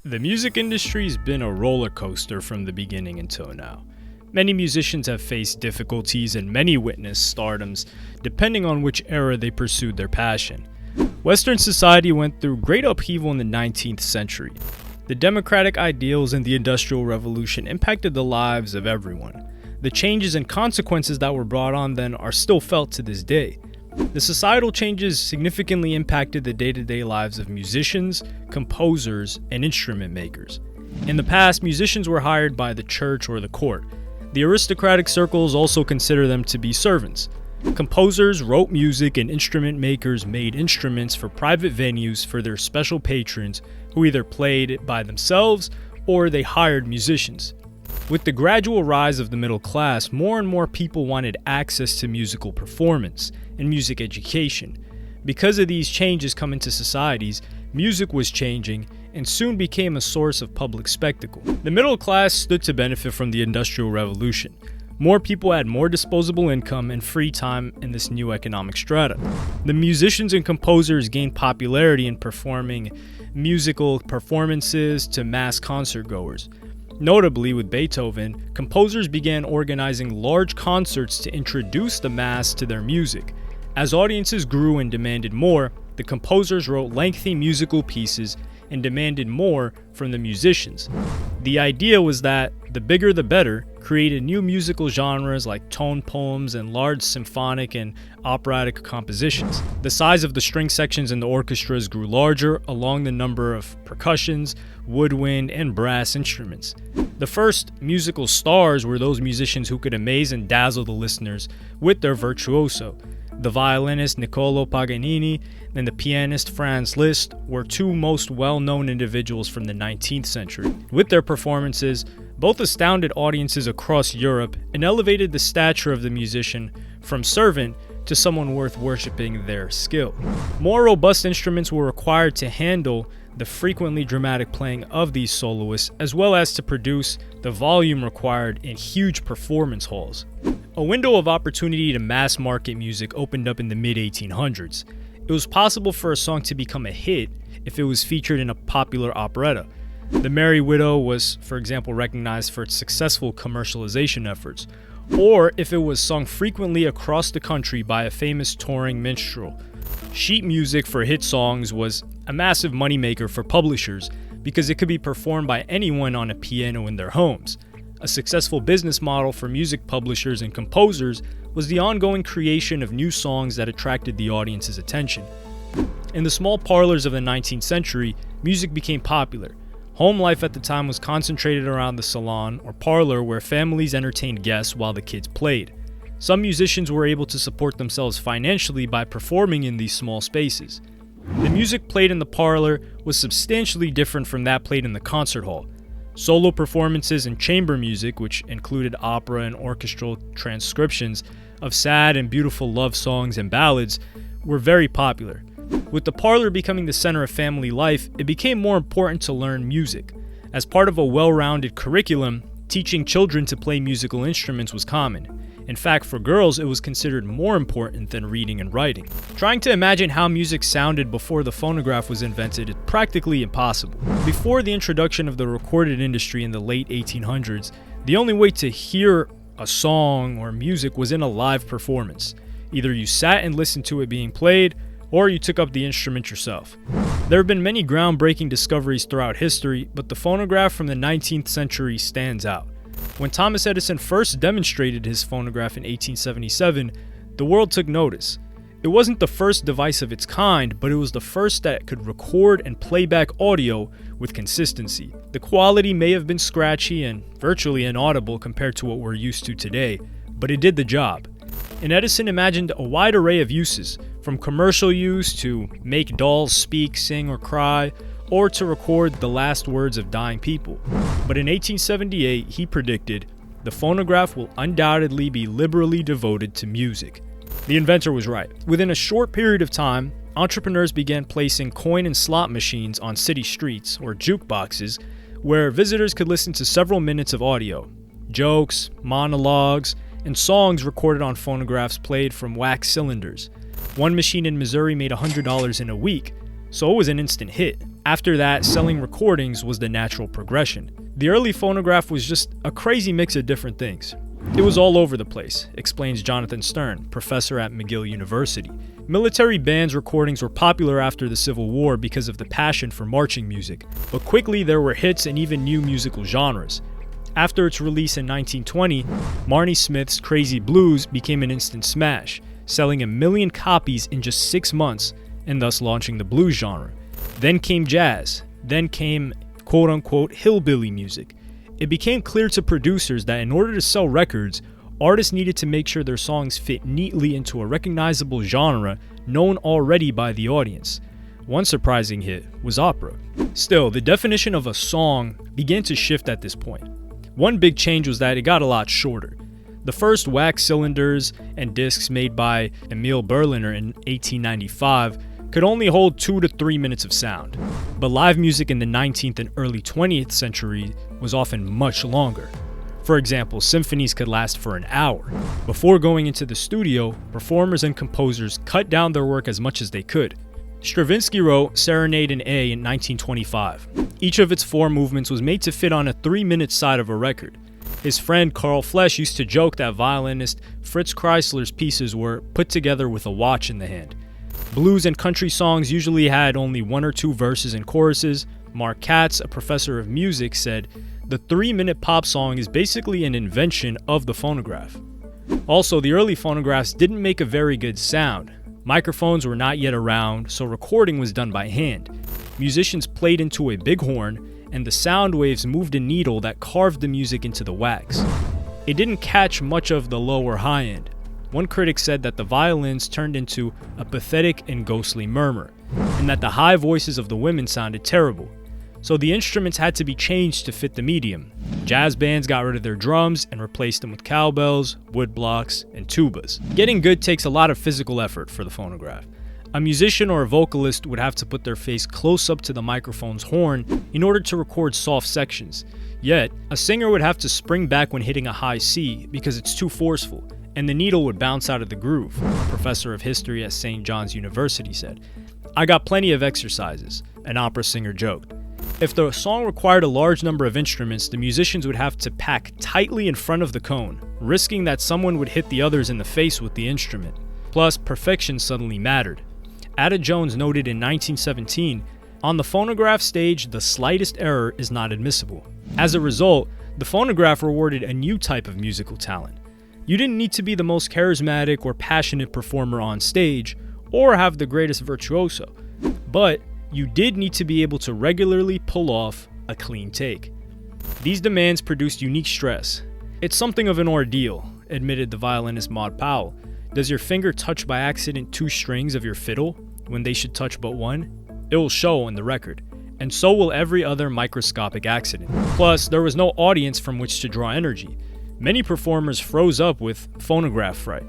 The music industry's been a roller coaster from the beginning until now. Many musicians have faced difficulties and many witnessed stardoms, depending on which era they pursued their passion. Western society went through great upheaval in the 19th century. The democratic ideals and the Industrial Revolution impacted the lives of everyone. The changes and consequences that were brought on then are still felt to this day. The societal changes significantly impacted the day-to-day lives of musicians, composers, and instrument makers. In the past, musicians were hired by the church or the court. The aristocratic circles also consider them to be servants. Composers wrote music and instrument makers made instruments for private venues for their special patrons who either played it by themselves or they hired musicians. With the gradual rise of the middle class, more and more people wanted access to musical performance and music education. Because of these changes coming to societies, music was changing and soon became a source of public spectacle. The middle class stood to benefit from the Industrial Revolution. More people had more disposable income and free time in this new economic strata. The musicians and composers gained popularity in performing musical performances to mass concert goers. Notably, with Beethoven, composers began organizing large concerts to introduce the mass to their music. As audiences grew and demanded more, the composers wrote lengthy musical pieces and demanded more from the musicians. The idea was that the bigger the better, created new musical genres like tone poems and large symphonic and operatic compositions. The size of the string sections in the orchestras grew larger, along the number of percussions, woodwind, and brass instruments. The first musical stars were those musicians who could amaze and dazzle the listeners with their virtuoso. The violinist Niccolò Paganini and the pianist Franz Liszt were two most well-known individuals from the 19th century. With their performances, both astounded audiences across Europe and elevated the stature of the musician from servant to someone worth worshiping their skill. More robust instruments were required to handle the frequently dramatic playing of these soloists, as well as to produce the volume required in huge performance halls. A window of opportunity to mass market music opened up in the mid-1800s. It was possible for a song to become a hit if it was featured in a popular operetta. The Merry Widow was, for example, recognized for its successful commercialization efforts, or if it was sung frequently across the country by a famous touring minstrel. Sheet music for hit songs was a massive moneymaker for publishers because it could be performed by anyone on a piano in their homes. A successful business model for music publishers and composers was the ongoing creation of new songs that attracted the audience's attention. In the small parlors of the 19th century, music became popular. Home life at the time was concentrated around the salon or parlor where families entertained guests while the kids played. Some musicians were able to support themselves financially by performing in these small spaces. The music played in the parlor was substantially different from that played in the concert hall. Solo performances and chamber music, which included opera and orchestral transcriptions of sad and beautiful love songs and ballads, were very popular. With the parlor becoming the center of family life, it became more important to learn music. As part of a well-rounded curriculum, teaching children to play musical instruments was common. In fact, for girls, it was considered more important than reading and writing. Trying to imagine how music sounded before the phonograph was invented is practically impossible. Before the introduction of the recorded industry in the late 1800s, the only way to hear a song or music was in a live performance. Either you sat and listened to it being played, or you took up the instrument yourself. There have been many groundbreaking discoveries throughout history, but the phonograph from the 19th century stands out. When Thomas Edison first demonstrated his phonograph in 1877, the world took notice. It wasn't the first device of its kind, but it was the first that could record and play back audio with consistency. The quality may have been scratchy and virtually inaudible compared to what we're used to today, but it did the job. And Edison imagined a wide array of uses, from commercial use to make dolls speak, sing, or cry, or to record the last words of dying people. But in 1878, he predicted, the phonograph will undoubtedly be liberally devoted to music. The inventor was right. Within a short period of time, entrepreneurs began placing coin and slot machines on city streets, or jukeboxes, where visitors could listen to several minutes of audio. Jokes, monologues, and songs recorded on phonographs played from wax cylinders. One machine in Missouri made $100 in a week, so it was an instant hit. After that, selling recordings was the natural progression. The early phonograph was just a crazy mix of different things. It was all over the place, explains Jonathan Stern, professor at McGill University. Military bands' recordings were popular after the Civil War because of the passion for marching music, but quickly there were hits and even new musical genres. After its release in 1920, Marnie Smith's Crazy Blues became an instant smash, selling 1 million copies in just 6 months and thus launching the blues genre. Then came jazz, then came quote-unquote hillbilly music. It became clear to producers that in order to sell records, artists needed to make sure their songs fit neatly into a recognizable genre known already by the audience. One surprising hit was opera. Still, the definition of a song began to shift at this point. One big change was that it got a lot shorter. The first wax cylinders and discs made by Emil Berliner in 1895 could only hold 2 to 3 minutes of sound, but live music in the 19th and early 20th century was often much longer. For example, symphonies could last for an hour. Before going into the studio, performers and composers cut down their work as much as they could. Stravinsky wrote Serenade in A in 1925. Each of its 4 movements was made to fit on a 3-minute side of a record. His friend Carl Flesch used to joke that violinist Fritz Kreisler's pieces were put together with a watch in the hand. Blues and country songs usually had only 1 or 2 verses and choruses. Mark Katz, a professor of music, said, "The 3-minute pop song is basically an invention of the phonograph." Also, the early phonographs didn't make a very good sound. Microphones were not yet around, so recording was done by hand. Musicians played into a big horn, and the sound waves moved a needle that carved the music into the wax. It didn't catch much of the low or high end. One critic said that the violins turned into a pathetic and ghostly murmur, and that the high voices of the women sounded terrible. So the instruments had to be changed to fit the medium. Jazz bands got rid of their drums and replaced them with cowbells, wood blocks, and tubas. Getting good takes a lot of physical effort for the phonograph. A musician or a vocalist would have to put their face close up to the microphone's horn in order to record soft sections. Yet, a singer would have to spring back when hitting a high C because it's too forceful, and the needle would bounce out of the groove, a professor of history at St. John's University said. "I got plenty of exercises," an opera singer joked. If the song required a large number of instruments, the musicians would have to pack tightly in front of the cone, risking that someone would hit the others in the face with the instrument. Plus, perfection suddenly mattered. Ada Jones noted in 1917, "On the phonograph stage, the slightest error is not admissible." As a result, the phonograph rewarded a new type of musical talent. You didn't need to be the most charismatic or passionate performer on stage, or have the greatest virtuoso, but you did need to be able to regularly pull off a clean take. These demands produced unique stress. "It's something of an ordeal," admitted the violinist Maud Powell. "Does your finger touch by accident 2 strings of your fiddle when they should touch but 1? It will show on the record, and so will every other microscopic accident." Plus, there was no audience from which to draw energy. Many performers froze up with phonograph fright.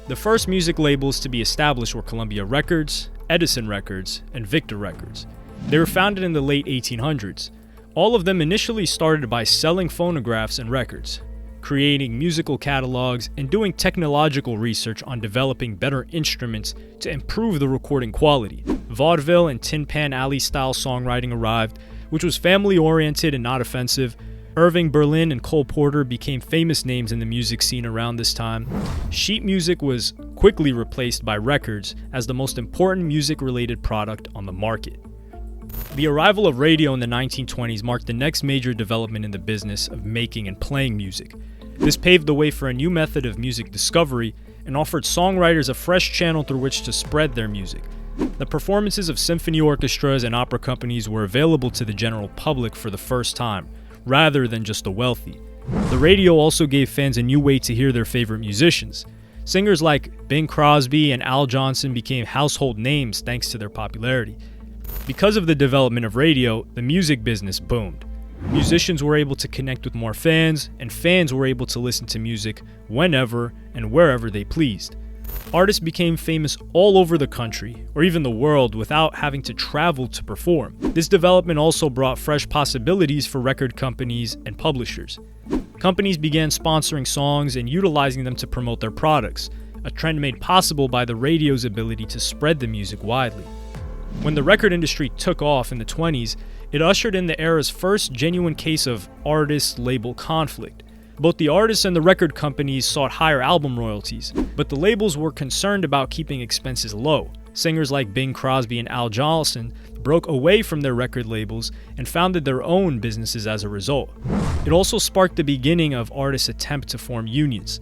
The first music labels to be established were Columbia Records, Edison Records, and Victor Records. They were founded in the late 1800s. All of them initially started by selling phonographs and records, creating musical catalogs, and doing technological research on developing better instruments to improve the recording quality. Vaudeville and Tin Pan Alley style songwriting arrived, which was family-oriented and not offensive. Irving Berlin and Cole Porter became famous names in the music scene around this time. Sheet music was quickly replaced by records as the most important music-related product on the market. The arrival of radio in the 1920s marked the next major development in the business of making and playing music. This paved the way for a new method of music discovery and offered songwriters a fresh channel through which to spread their music. The performances of symphony orchestras and opera companies were available to the general public for the first time, rather than just the wealthy. The radio also gave fans a new way to hear their favorite musicians. Singers like Bing Crosby and Al Johnson became household names thanks to their popularity. Because of the development of radio, the music business boomed. Musicians were able to connect with more fans, and fans were able to listen to music whenever and wherever they pleased. Artists became famous all over the country, or even the world, without having to travel to perform. This development also brought fresh possibilities for record companies and publishers. Companies began sponsoring songs and utilizing them to promote their products, a trend made possible by the radio's ability to spread the music widely. When the record industry took off in the 20s, it ushered in the era's first genuine case of artist-label conflict. Both the artists and the record companies sought higher album royalties, but the labels were concerned about keeping expenses low. Singers like Bing Crosby and Al Jolson broke away from their record labels and founded their own businesses as a result. It also sparked the beginning of artists' attempt to form unions.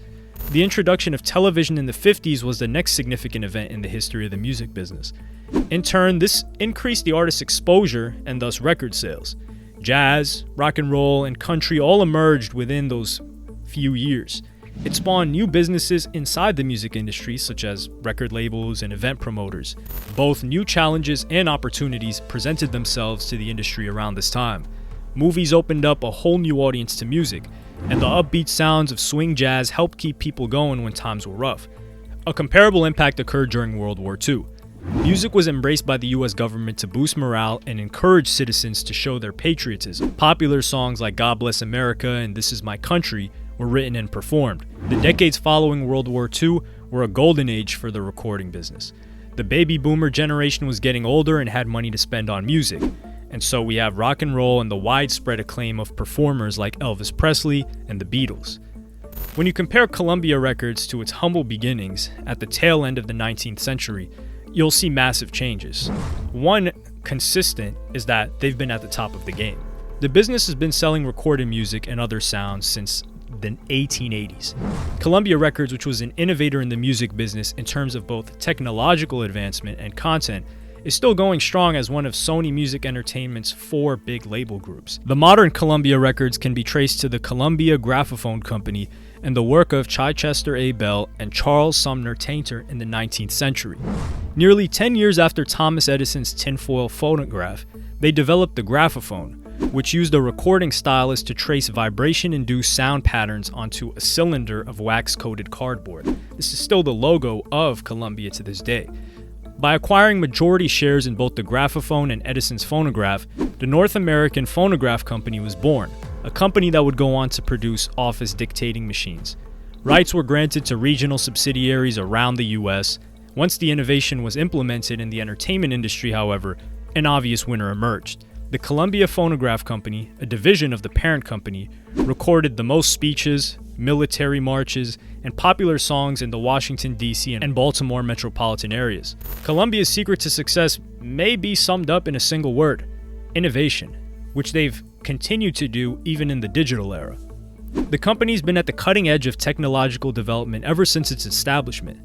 The introduction of television in the 50s was the next significant event in the history of the music business. In turn, this increased the artist's exposure and thus record sales. Jazz, rock and roll, and country all emerged within those few years. It spawned new businesses inside the music industry, such as record labels and event promoters. Both new challenges and opportunities presented themselves to the industry around this time. Movies opened up a whole new audience to music, and the upbeat sounds of swing jazz helped keep people going when times were rough. A comparable impact occurred during World War II. Music was embraced by the US government to boost morale and encourage citizens to show their patriotism. Popular songs like God Bless America and This Is My Country were written and performed. The decades following World War II were a golden age for the recording business. The baby boomer generation was getting older and had money to spend on music. And so we have rock and roll and the widespread acclaim of performers like Elvis Presley and the Beatles. When you compare Columbia Records to its humble beginnings at the tail end of the 19th century, you'll see massive changes. One consistent is that they've been at the top of the game. The business has been selling recorded music and other sounds since the 1880s. Columbia Records, which was an innovator in the music business in terms of both technological advancement and content, is still going strong as one of Sony Music Entertainment's 4 big label groups. The modern Columbia Records can be traced to the Columbia Graphophone Company and the work of Chichester A. Bell and Charles Sumner Tainter in the 19th century. Nearly 10 years after Thomas Edison's tinfoil phonograph, they developed the graphophone, which used a recording stylus to trace vibration-induced sound patterns onto a cylinder of wax-coated cardboard. This is still the logo of Columbia to this day. By acquiring majority shares in both the graphophone and Edison's phonograph, the North American Phonograph Company was born, a company that would go on to produce office dictating machines. Rights were granted to regional subsidiaries around the US. Once the innovation was implemented in the entertainment industry, however, an obvious winner emerged. The Columbia Phonograph Company, a division of the parent company, recorded the most speeches, military marches, and popular songs in the Washington, D.C. and Baltimore metropolitan areas. Columbia's secret to success may be summed up in a single word: innovation, which they've continued to do even in the digital era. The company's been at the cutting edge of technological development ever since its establishment.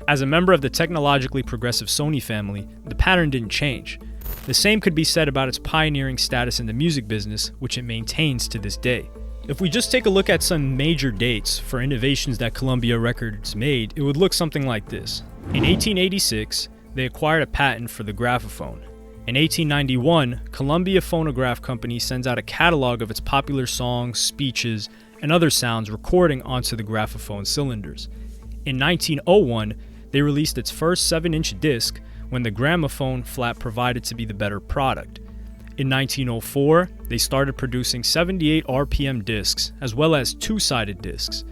As a member of the technologically progressive Sony family, the pattern didn't change. The same could be said about its pioneering status in the music business, which it maintains to this day. If we just take a look at some major dates for innovations that Columbia Records made, it would look something like this. In 1886, they acquired a patent for the graphophone. In 1891, Columbia Phonograph Company sends out a catalog of its popular songs, speeches, and other sounds recording onto the graphophone cylinders. In 1901, they released its first 7-inch disc, when the gramophone flat provided to be the better product. In 1904, they started producing 78 RPM discs, as well as 2-sided discs.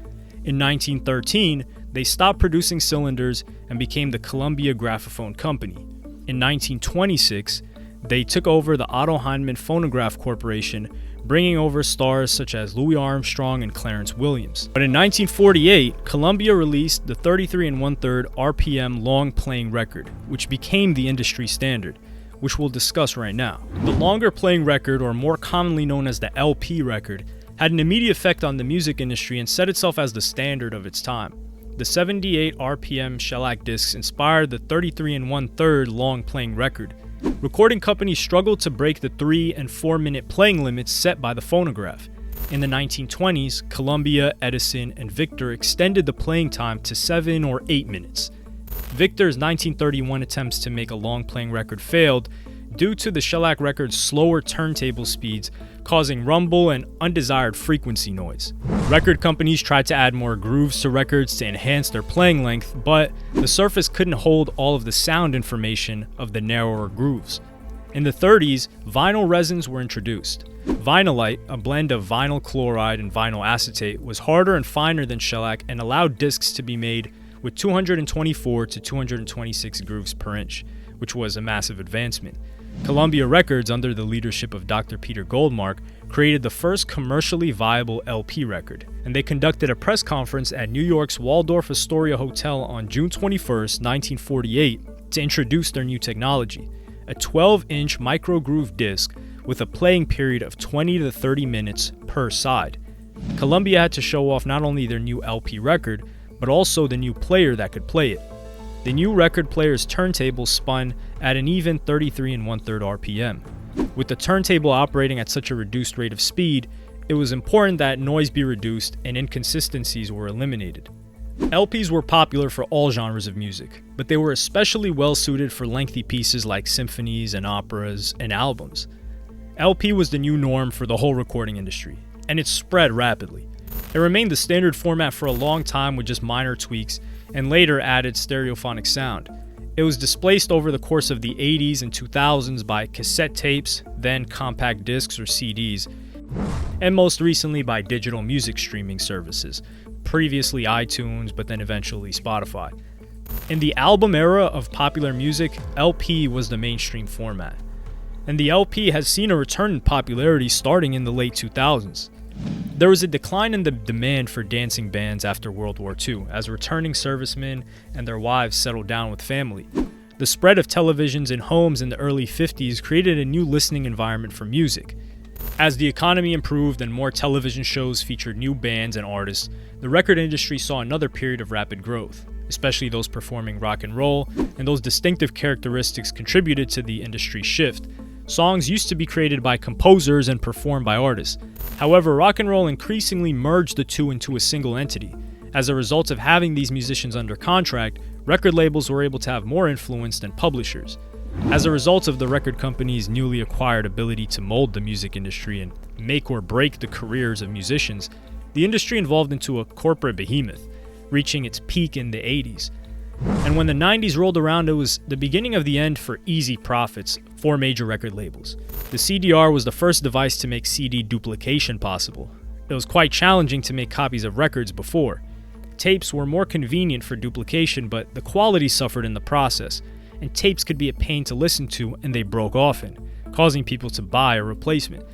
In 1913, they stopped producing cylinders and became the Columbia Graphophone Company. In 1926, they took over the Otto Heinemann Phonograph Corporation, bringing over stars such as Louis Armstrong and Clarence Williams. But in 1948, Columbia released the 33 1/3 RPM long playing record, which became the industry standard, which we'll discuss right now. The longer playing record, or more commonly known as the LP record, had an immediate effect on the music industry and set itself as the standard of its time. The 78 RPM shellac discs inspired the 33 1/3 long playing record. Recording companies struggled to break the 3 and 4 minute playing limits set by the phonograph. In the 1920s, Columbia, Edison, and Victor extended the playing time to 7 or 8 minutes. Victor's 1931 attempts to make a long playing record failed due to the shellac record's slower turntable speeds, causing rumble and undesired frequency noise. Record companies tried to add more grooves to records to enhance their playing length, but the surface couldn't hold all of the sound information of the narrower grooves. In the 30s, vinyl resins were introduced. Vinylite, a blend of vinyl chloride and vinyl acetate, was harder and finer than shellac and allowed discs to be made with 224 to 226 grooves per inch, which was a massive advancement. Columbia Records, under the leadership of Dr. Peter Goldmark, created the first commercially viable LP record, and they conducted a press conference at New York's Waldorf Astoria Hotel on June 21, 1948, to introduce their new technology, a 12-inch micro-groove disc with a playing period of 20 to 30 minutes per side. Columbia had to show off not only their new LP record, but also the new player that could play it. The new record player's turntable spun at an even 33 1/3 RPM. With the turntable operating at such a reduced rate of speed, it was important that noise be reduced and inconsistencies were eliminated. LPs were popular for all genres of music, but they were especially well suited for lengthy pieces like symphonies and operas and albums. LP was the new norm for the whole recording industry, and it spread rapidly. It remained the standard format for a long time with just minor tweaks, and later added stereophonic sound. It was displaced over the course of the 80s and 2000s by cassette tapes, then compact discs or CDs, and most recently by digital music streaming services, previously iTunes, but then eventually Spotify. In the album era of popular music, LP was the mainstream format, and the LP has seen a return in popularity starting in the late 2000s. There was a decline in the demand for dancing bands after World War II, as returning servicemen and their wives settled down with family. The spread of televisions in homes in the early 50s created a new listening environment for music. As the economy improved and more television shows featured new bands and artists, the record industry saw another period of rapid growth, especially those performing rock and roll, and those distinctive characteristics contributed to the industry shift. Songs used to be created by composers and performed by artists. However, rock and roll increasingly merged the two into a single entity. As a result of having these musicians under contract, record labels were able to have more influence than publishers. As a result of the record company's newly acquired ability to mold the music industry and make or break the careers of musicians, the industry evolved into a corporate behemoth, reaching its peak in the 80s. And when the 90s rolled around, it was the beginning of the end for easy profits for major record labels. The CDR was the first device to make CD duplication possible. It was quite challenging to make copies of records before. Tapes were more convenient for duplication, but the quality suffered in the process, and tapes could be a pain to listen to, and they broke often, causing people to buy a replacement.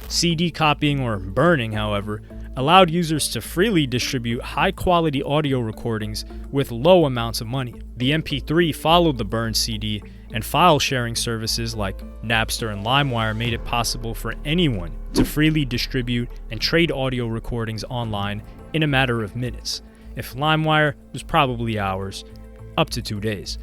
CD copying or burning, however, allowed users to freely distribute high-quality audio recordings with low amounts of money. The MP3 followed the burned CD, and file-sharing services like Napster and LimeWire made it possible for anyone to freely distribute and trade audio recordings online in a matter of minutes. If LimeWire was probably hours, up to 2 days.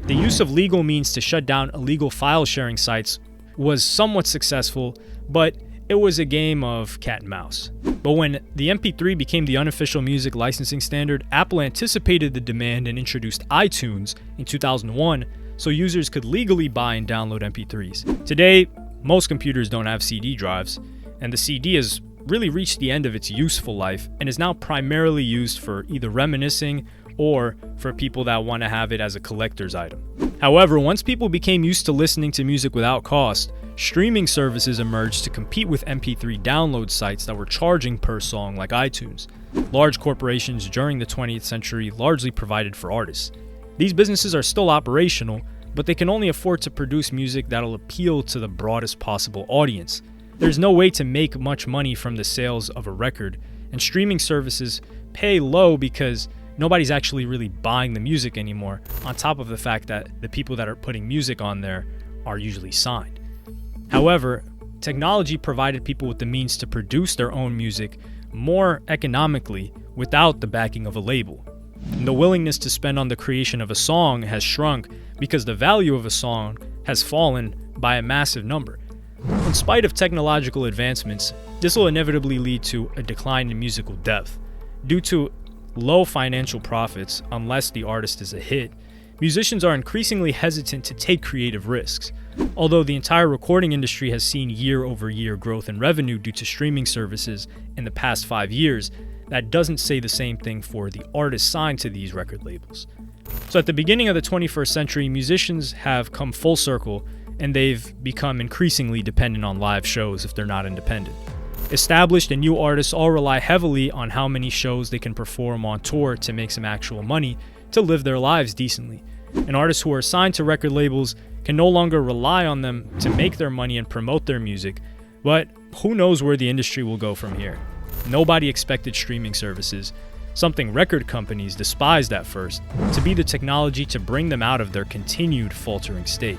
The use of legal means to shut down illegal file-sharing sites was somewhat successful, but it was a game of cat and mouse. But when the MP3 became the unofficial music licensing standard, Apple anticipated the demand and introduced iTunes in 2001 so users could legally buy and download MP3s. Today, most computers don't have CD drives, and the CD has really reached the end of its useful life and is now primarily used for either reminiscing or for people that want to have it as a collector's item. However, once people became used to listening to music without cost, streaming services emerged to compete with MP3 download sites that were charging per song like iTunes. Large corporations during the 20th century largely provided for artists. These businesses are still operational, but they can only afford to produce music that'll appeal to the broadest possible audience. There's no way to make much money from the sales of a record, and streaming services pay low because nobody's actually really buying the music anymore, on top of the fact that the people that are putting music on there are usually signed. However, technology provided people with the means to produce their own music more economically without the backing of a label. And the willingness to spend on the creation of a song has shrunk because the value of a song has fallen by a massive number. In spite of technological advancements, this will inevitably lead to a decline in musical depth. Due to low financial profits, unless the artist is a hit, musicians are increasingly hesitant to take creative risks. Although the entire recording industry has seen year-over-year growth in revenue due to streaming services in the past 5 years, that doesn't say the same thing for the artists signed to these record labels. So at the beginning of the 21st century, musicians have come full circle, and they've become increasingly dependent on live shows if they're not independent. Established and new artists all rely heavily on how many shows they can perform on tour to make some actual money to live their lives decently. and artists who are signed to record labels can no longer rely on them to make their money and promote their music, but who knows where the industry will go from here. Nobody expected streaming services, something record companies despised at first, to be the technology to bring them out of their continued faltering state.